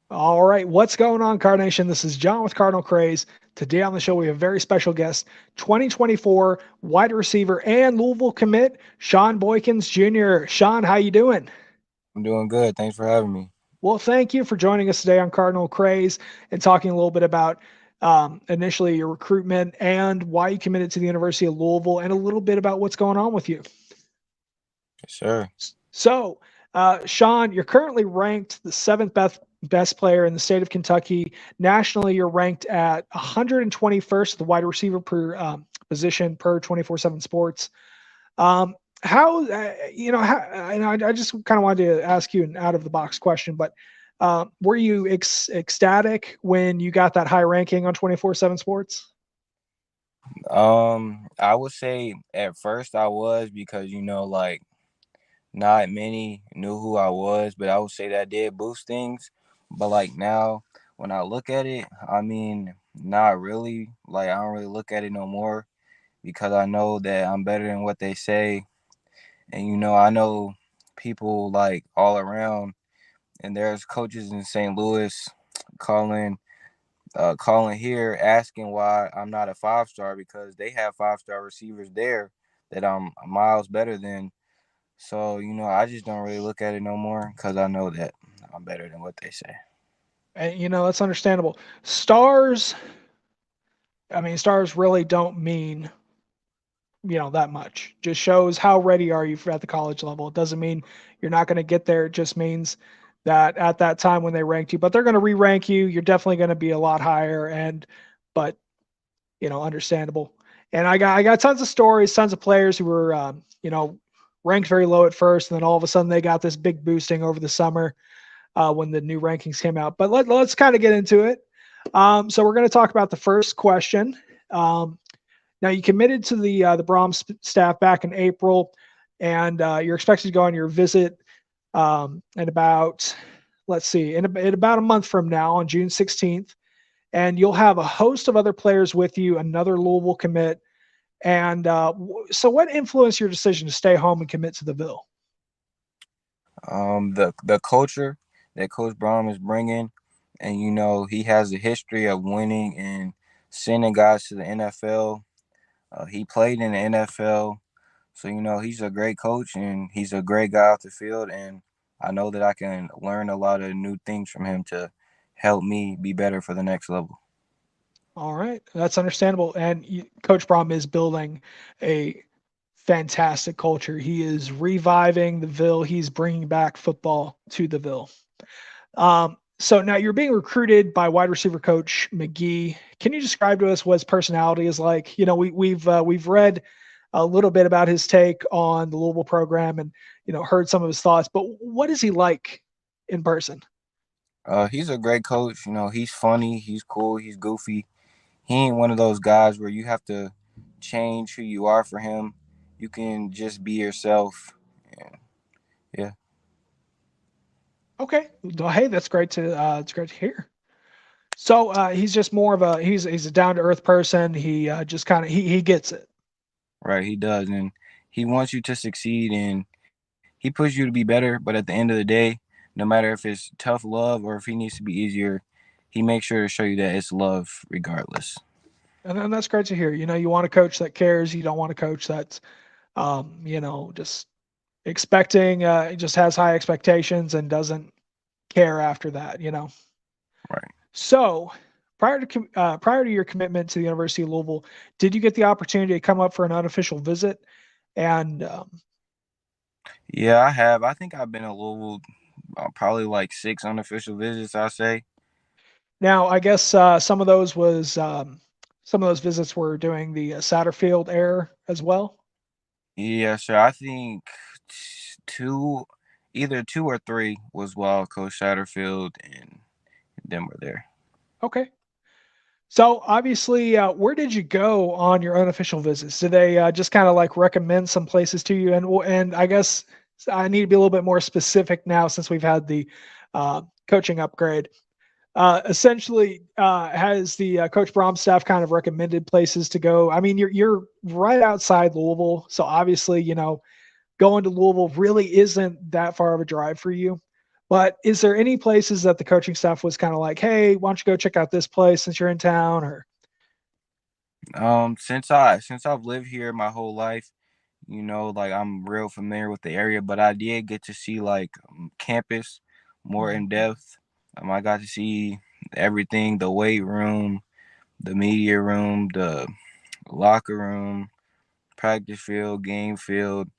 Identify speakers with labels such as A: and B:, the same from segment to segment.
A: All right, what's going on, Card Nation? This is John with Cardinal Craze. Today on the show, we have a very special guest, 2024 wide receiver and Louisville commit, Shaun Boykins Jr. Shaun, how you doing?
B: I'm doing good. Thanks for having me.
A: Well, thank you for joining us today on Cardinal Craze and talking a little bit about initially your recruitment and why you committed to the University of Louisville and a little bit about what's going on with you.
B: Yes, sir.
A: So, Shaun, you're currently ranked the seventh best player in the state of Kentucky. Nationally, you're ranked at 121st, the wide receiver per position per 24/7 Sports. How how, and I just kind of wanted to ask you an out of the box question, but were you ecstatic when you got that high ranking on 24/7 Sports?
B: I would say at first I was because like not many knew who I was, but I would say that did boost things. But like now, when I look at it, I mean, not really. Like I don't really look at it no more because I know that I'm better than what they say, and I know people like all around, and there's coaches in St. Louis calling calling here asking why I'm not a 5 star because they have 5 star receivers there that I'm miles better than. So, I just don't really look at it no more because I know that I'm better than what they say.
A: And that's understandable. Stars, I mean, stars really don't mean that much. Just shows how ready are you for at the college level. It doesn't mean you're not going to get there. It just means that at that time when they ranked you, but they're going to re-rank you. You're definitely going to be a lot higher, but understandable. And I got tons of stories, tons of players who were ranked very low at first, and then all of a sudden they got this big boosting over the summer when the new rankings came out. But let's kind of get into it. So we're going to talk about the first question. Now you committed to the Brahms staff back in April, and you're expected to go on your visit in about let's see in about a month from now on June 16th, and you'll have a host of other players with you, another Louisville commit. And so, what influenced your decision to stay home and commit to the Ville?
B: The culture that Coach Braun is bringing, and he has a history of winning and sending guys to the NFL. He played in the NFL, so he's a great coach and he's a great guy off the field. And I know that I can learn a lot of new things from him to help me be better for the next level.
A: All right, that's understandable. And Coach Brom is building a fantastic culture. He is reviving the Ville. He's bringing back football to the Ville. So now you're being recruited by wide receiver coach McGee. Can you describe to us what his personality is like? We've read a little bit about his take on the Louisville program and heard some of his thoughts. But what is he like in person?
B: He's a great coach. He's funny, he's cool, he's goofy. He ain't one of those guys where you have to change who you are for him. You can just be yourself. And yeah.
A: Okay, well, hey, that's great to it's great to hear. So he's just more of a he's a down to earth person. He just kind of he gets it.
B: Right, he does. And he wants you to succeed and he pushes you to be better. But at the end of the day, no matter if it's tough love or if he needs to be easier, he makes sure to show you that it's love regardless.
A: And that's great to hear. You want a coach that cares. You don't want a coach that's just expecting just has high expectations and doesn't care after that.
B: Right.
A: So prior to your commitment to the University of Louisville, did you get the opportunity to come up for an unofficial visit? And
B: Yeah, I have. I think I've been a little, probably like 6 unofficial visits, I say.
A: now I guess some of those visits were doing the Satterfield air as well.
B: Yeah, sure. I think two, either 2 or 3 was while Coach Satterfield and them were there.
A: Okay. So obviously, where did you go on your unofficial visits? Did they just kind of like recommend some places to you? And I guess I need to be a little bit more specific now since we've had the coaching upgrade. Essentially, has the Coach Brom staff kind of recommended places to go? I mean, you're right outside Louisville, so obviously, going to Louisville really isn't that far of a drive for you. But is there any places that the coaching staff was kind of like, hey, why don't you go check out this place since you're in town? Or
B: Since I've lived here my whole life, like I'm real familiar with the area, but I did get to see like campus more
A: Mhm.
B: in depth. I got to see everything: the weight room, the media room, the locker room, practice field, game field.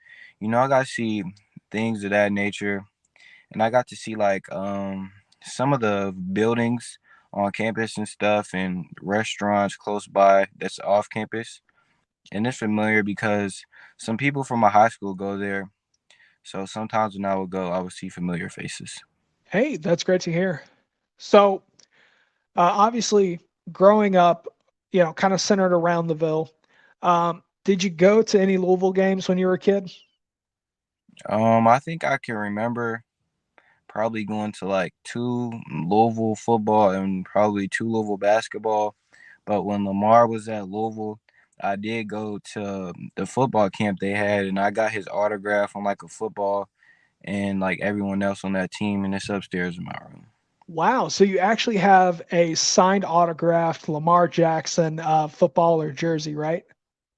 B: I got to see things of that nature, and I got to see like some of the buildings on campus and stuff, and restaurants close by that's off campus. And it's familiar because some people from my high school go there. So sometimes when I would go, I would see familiar faces.
A: hey, that's great to hear. So obviously, growing up, kind of centered around the Ville. Did you go to any Louisville games when you were a kid?
B: I think I can remember probably going to like two Louisville football and probably two Louisville basketball. But when Lamar was at Louisville, I did go to the football camp they had, and I got his autograph on like a football and like everyone else on that team, and it's upstairs in my room.
A: Wow. So you actually have a signed autographed Lamar Jackson footballer jersey, right?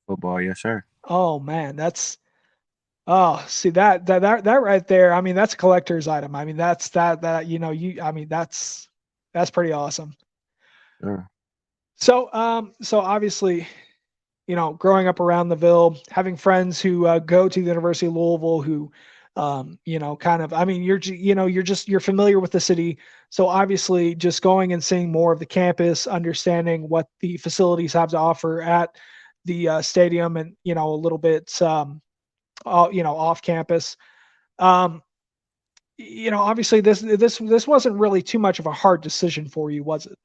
B: Football, yes, sir.
A: Oh man, that's oh, see that right there. I mean, that's a collector's item. I mean, that I mean, that's pretty awesome.
B: Sure.
A: So obviously, growing up around the Ville, having friends who go to the University of Louisville, who, kind of, I mean, you're familiar with the city. So obviously, just going and seeing more of the campus, understanding what the facilities have to offer at the stadium, and a little bit, off campus. Um, obviously, this wasn't really too much of a hard decision for you, was it?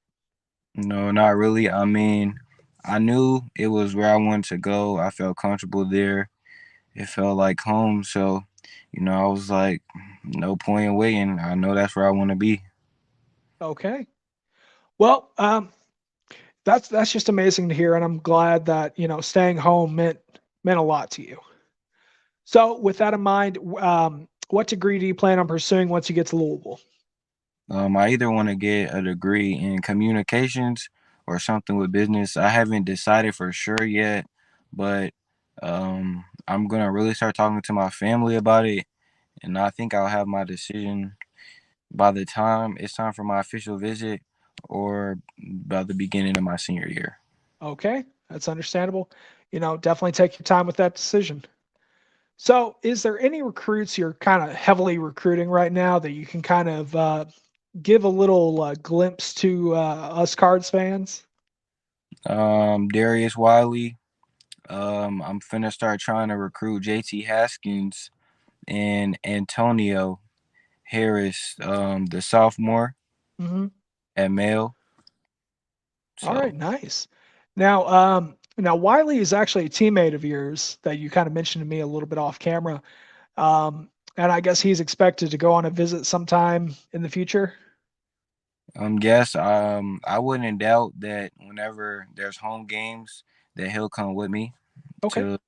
B: No, not really. I mean, I knew it was where I wanted to go. I felt comfortable there. It felt like home. So, I was like, no point in waiting. I know that's where I want to be.
A: Okay. Well, that's just amazing to hear, and I'm glad that staying home meant a lot to you. So, with that in mind, what degree do you plan on pursuing once you get to Louisville?
B: I either want to get a degree in communications or something with business. I haven't decided for sure yet, but I'm gonna really start talking to my family about it, and I think I'll have my decision by the time it's time for my official visit or by the beginning of my senior year.
A: Okay, that's understandable. Definitely take your time with that decision. So, is there any recruits you're kind of heavily recruiting right now that you can kind of give a little glimpse to us Cards fans?
B: Darius Wiley. I'm finna start trying to recruit JT Haskins and Antonio Harris, the sophomore
A: Hmm.
B: at Male.
A: All
B: So
A: right, nice. Now Wiley is actually a teammate of yours that you kind of mentioned to me a little bit off camera. And I guess he's expected to go on a visit sometime in the future.
B: yes, I wouldn't doubt that whenever there's home games that he'll come with me
A: Okay.
B: to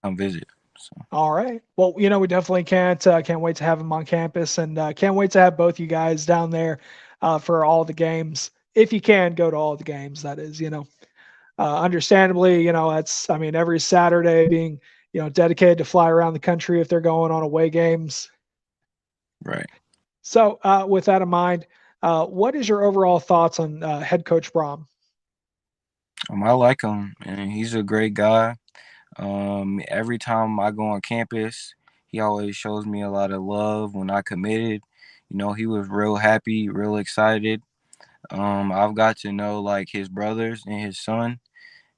B: come visit. So
A: All right. Well, we definitely can't wait to have him on campus, and can't wait to have both you guys down there for all the games. If you can go to all the games, that is. Understandably, that's I mean every Saturday being dedicated to fly around the country if they're going on away games.
B: right.
A: So, with that in mind, what is your overall thoughts on head coach Brom?
B: I like him and he's a great guy. Every time I go on campus, he always shows me a lot of love when I committed. He was real happy, real excited. I've got to know like his brothers and his son.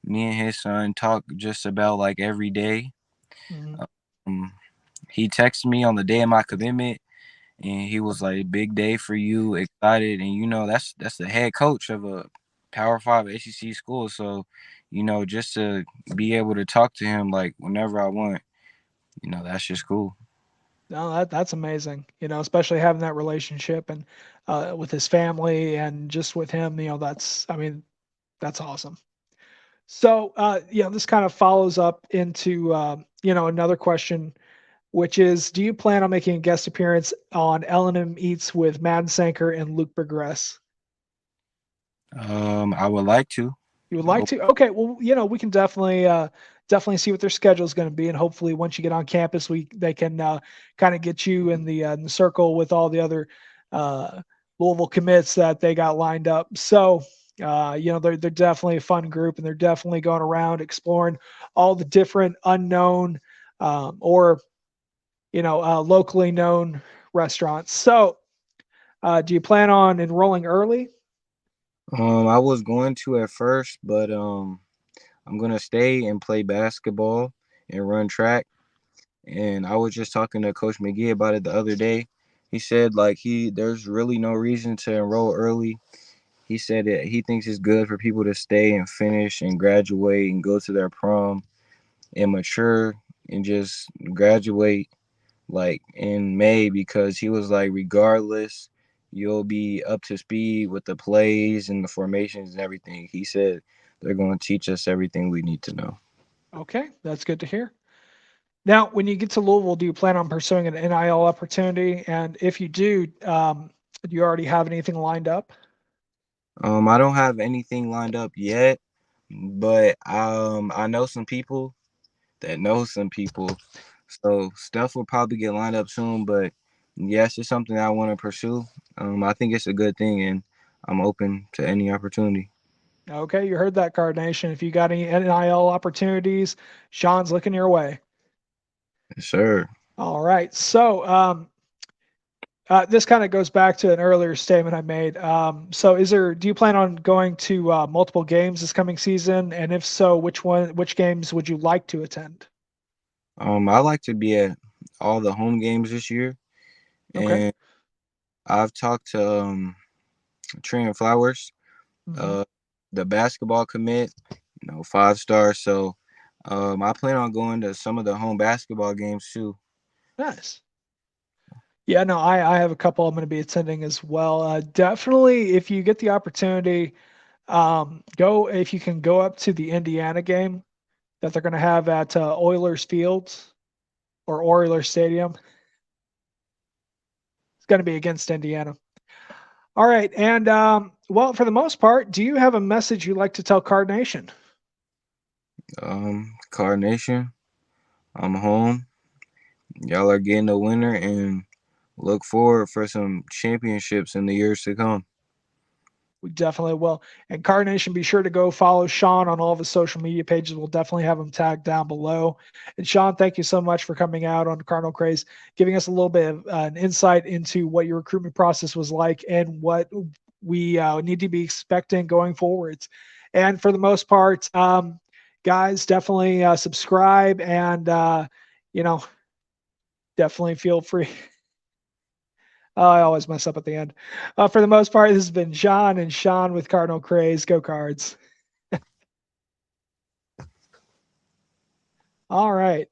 B: Me and his son talk just about like every day.
A: Mhm.
B: Um, he texted me on the day of my commitment, and he was like, "Big day for you, excited." And that's the head coach of a Power Five SEC school. So, just to be able to talk to him like whenever I want, that's just cool.
A: No, that's amazing. Especially having that relationship and with his family and just with him. That's I mean that's awesome. So, this kind of follows up into another question. which is, do you plan on making a guest appearance on L&M Eats with Madden Sanker and Luke Progress?
B: I would like to.
A: You would like to? Okay, well, we can definitely see what their schedule is going to be, and hopefully, once you get on campus, they can kind of get you in the circle with all the other uh, Louisville commits that they got lined up. So, they're definitely a fun group, and they're definitely going around exploring all the different unknown or locally known restaurants. So, do you plan on enrolling early?
B: I was going to at first, but I'm gonna stay and play basketball and run track. And I was just talking to Coach McGee about it the other day. He said like there's really no reason to enroll early. He said that he thinks it's good for people to stay and finish and graduate and go to their prom and mature and just graduate like in May, because he was like, regardless, you'll be up to speed with the plays and the formations and everything. He said they're going to teach us everything we need to know.
A: Okay, that's good to hear. Now, when you get to Louisville, do you plan on pursuing an NIL opportunity? And if you do you already have anything lined up?
B: I don't have anything lined up yet, but I know some people that know some people, so stuff will probably get lined up soon. But yes, it's something I want to pursue. I think it's a good thing, and I'm open to any opportunity.
A: Okay, you heard that, Card Nation. If you got any NIL opportunities, Shaun's looking your way.
B: Yes, sir.
A: All right. So, this kind of goes back to an earlier statement I made. So, do you plan on going to multiple games this coming season? And if so, which games would you like to attend?
B: I like to be at all the home games this year,
A: Okay.
B: and I've talked to Trent Flowers,
A: Hmm.
B: uh, the basketball commit, 5 star. So, I plan on going to some of the home basketball games too.
A: Nice. Yeah, no, I have a couple I'm going to be attending as well. Definitely, if you get the opportunity, go if you can go up to the Indiana game that they're going to have at Oilers Fields or Oilers Stadium. It's going to be against Indiana. All right, and well, for the most part, do you have a message you'd like to tell Card Nation?
B: Card Nation, I'm home. Y'all are getting a winner, and look forward for some championships in the years to come.
A: We definitely will. And Carnation, be sure to go follow Shaun on all of his social media pages. We'll definitely have him tagged down below. And Shaun, thank you so much for coming out on Cardinal Craze, giving us a little bit of an insight into what your recruitment process was like and what we need to be expecting going forwards. And for the most part, guys, definitely subscribe and, you know, definitely feel free. I always mess up at the end. For the most part, this has been John and Shaun with Cardinal Craze. Go Cards. All right.